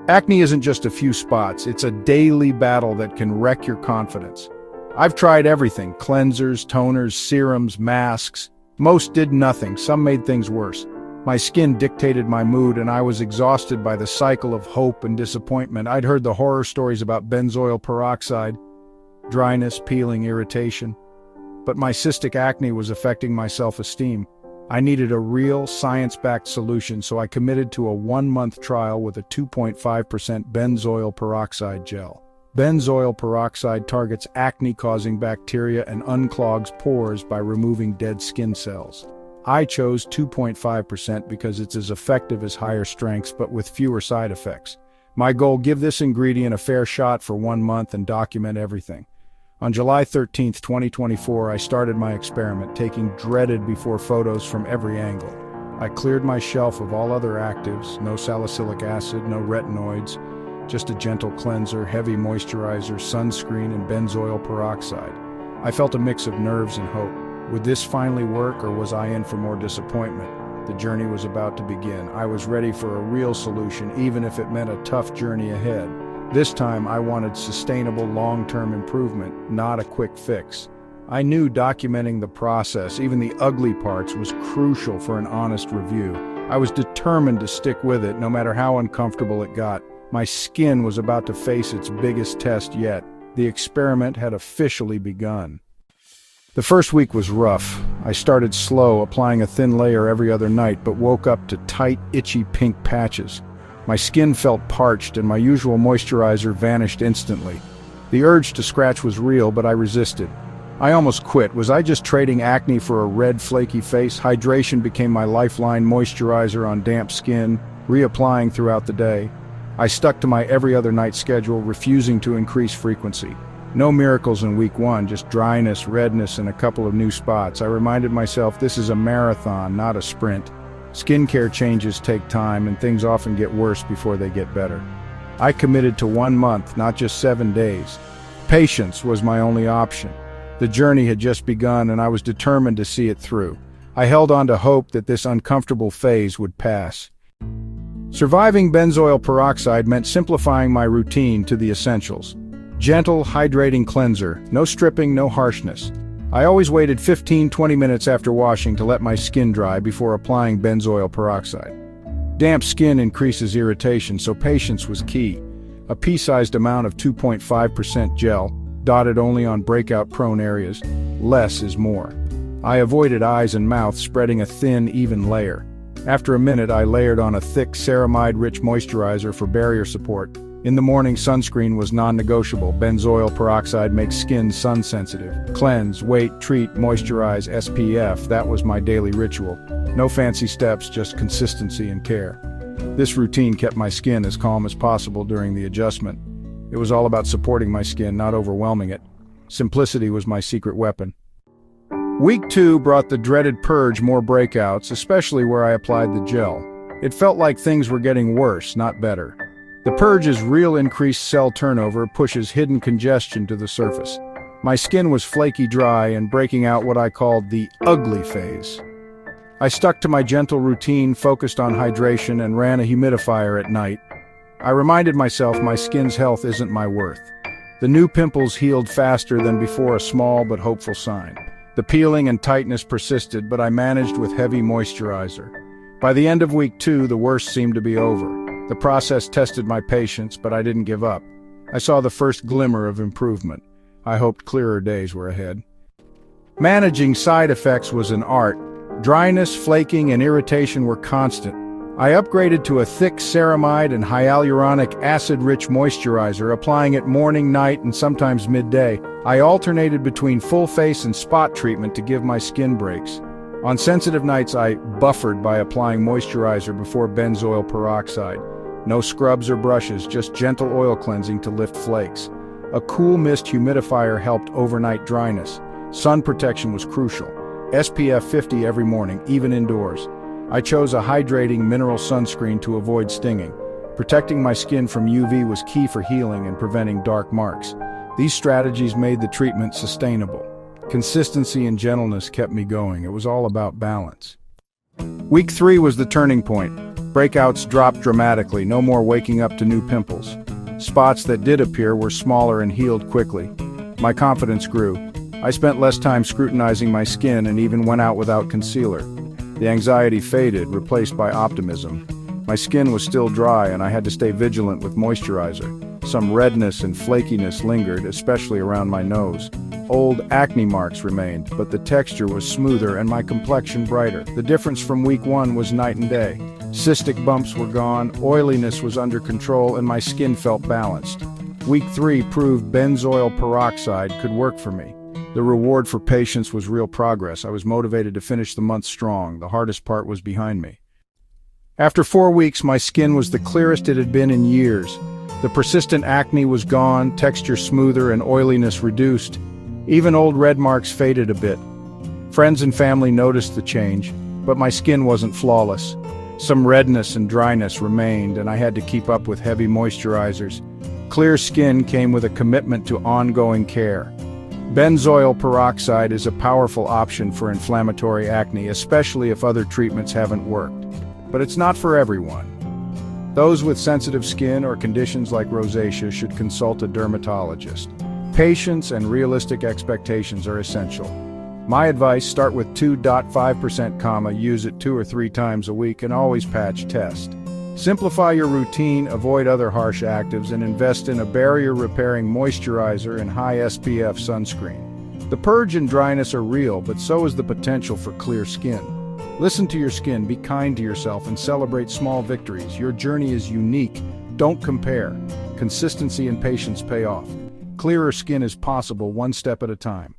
Acne isn't just a few spots, it's a daily battle that can wreck your confidence. I've tried everything: cleansers, toners, serums, masks. Most did nothing, some made things worse. My skin dictated my mood, and I was exhausted by the cycle of hope and disappointment. I'd heard the horror stories about benzoyl peroxide, dryness, peeling, irritation. But my cystic acne was affecting my self-esteem. I needed a real, science-backed solution, so I committed to a 1-month trial with a 2.5% benzoyl peroxide gel. Benzoyl peroxide targets acne-causing bacteria and unclogs pores by removing dead skin cells. I chose 2.5% because it's as effective as higher strengths, but with fewer side effects. My goal: give this ingredient a fair shot for 1 month and document everything. On July 13, 2024, I started my experiment, taking dreaded before photos from every angle. I cleared my shelf of all other actives: no salicylic acid, no retinoids, just a gentle cleanser, heavy moisturizer, sunscreen, and benzoyl peroxide. I felt a mix of nerves and hope. Would this finally work, or was I in for more disappointment? The journey was about to begin. I was ready for a real solution, even if it meant a tough journey ahead. This time, I wanted sustainable, long-term improvement, not a quick fix. I knew documenting the process, even the ugly parts, was crucial for an honest review. I was determined to stick with it, no matter how uncomfortable it got. My skin was about to face its biggest test yet. The experiment had officially begun. The first week was rough. I started slow, applying a thin layer every other night, but woke up to tight, itchy pink patches. My skin felt parched, and my usual moisturizer vanished instantly. The urge to scratch was real, but I resisted. I almost quit. Was I just trading acne for a red, flaky face? Hydration became my lifeline: moisturizer on damp skin, reapplying throughout the day. I stuck to my every other night schedule, refusing to increase frequency. No miracles in week 1, just dryness, redness, and a couple of new spots. I reminded myself this is a marathon, not a sprint. Skincare changes take time, and things often get worse before they get better. I committed to 1 month, not just 7 days. Patience was my only option. The journey had just begun, and I was determined to see it through. I held on to hope that this uncomfortable phase would pass. Surviving benzoyl peroxide meant simplifying my routine to the essentials. Gentle, hydrating cleanser, no stripping, no harshness. I always waited 15-20 minutes after washing to let my skin dry before applying benzoyl peroxide. Damp skin increases irritation, so patience was key. A pea-sized amount of 2.5% gel, dotted only on breakout-prone areas. Less is more. I avoided eyes and mouth, spreading a thin, even layer. After a minute, I layered on a thick, ceramide-rich moisturizer for barrier support. In the morning, sunscreen was non-negotiable. Benzoyl peroxide makes skin sun-sensitive. Cleanse, wait, treat, moisturize, SPF, that was my daily ritual. No fancy steps, just consistency and care. This routine kept my skin as calm as possible during the adjustment. It was all about supporting my skin, not overwhelming it. Simplicity was my secret weapon. Week 2 brought the dreaded purge: more breakouts, especially where I applied the gel. It felt like things were getting worse, not better. The purge's real increased cell turnover pushes hidden congestion to the surface. My skin was flaky dry and breaking out what I called the ugly phase. I stuck to my gentle routine, focused on hydration, and ran a humidifier at night. I reminded myself my skin's health isn't my worth. The new pimples healed faster than before, a small but hopeful sign. The peeling and tightness persisted, but I managed with heavy moisturizer. By the end of week 2, the worst seemed to be over. The process tested my patience, but I didn't give up. I saw the first glimmer of improvement. I hoped clearer days were ahead. Managing side effects was an art. Dryness, flaking, and irritation were constant. I upgraded to a thick ceramide and hyaluronic acid-rich moisturizer, applying it morning, night, and sometimes midday. I alternated between full face and spot treatment to give my skin breaks. On sensitive nights, I buffered by applying moisturizer before benzoyl peroxide. No scrubs or brushes, just gentle oil cleansing to lift flakes. A cool mist humidifier helped overnight dryness. Sun protection was crucial. SPF 50 every morning, even indoors. I chose a hydrating mineral sunscreen to avoid stinging. Protecting my skin from UV was key for healing and preventing dark marks. These strategies made the treatment sustainable. Consistency and gentleness kept me going. It was all about balance. Week 3 was the turning point. Breakouts dropped dramatically, no more waking up to new pimples. Spots that did appear were smaller and healed quickly. My confidence grew. I spent less time scrutinizing my skin and even went out without concealer. The anxiety faded, replaced by optimism. My skin was still dry and I had to stay vigilant with moisturizer. Some redness and flakiness lingered, especially around my nose. Old acne marks remained, but the texture was smoother and my complexion brighter. The difference from week 1 was night and day. Cystic bumps were gone, oiliness was under control, and my skin felt balanced. Week 3 proved benzoyl peroxide could work for me. The reward for patience was real progress. I was motivated to finish the month strong. The hardest part was behind me. After 4 weeks, my skin was the clearest it had been in years. The persistent acne was gone, texture smoother, and oiliness reduced. Even old red marks faded a bit. Friends and family noticed the change, but my skin wasn't flawless. Some redness and dryness remained, and I had to keep up with heavy moisturizers. Clear skin came with a commitment to ongoing care. Benzoyl peroxide is a powerful option for inflammatory acne, especially if other treatments haven't worked. But it's not for everyone. Those with sensitive skin or conditions like rosacea should consult a dermatologist. Patience and realistic expectations are essential. My advice: start with 2.5%, use it 2 or 3 times a week, and always patch test. Simplify your routine, avoid other harsh actives, and invest in a barrier-repairing moisturizer and high SPF sunscreen. The purge and dryness are real, but so is the potential for clear skin. Listen to your skin, be kind to yourself, and celebrate small victories. Your journey is unique. Don't compare. Consistency and patience pay off. Clearer skin is possible, one step at a time.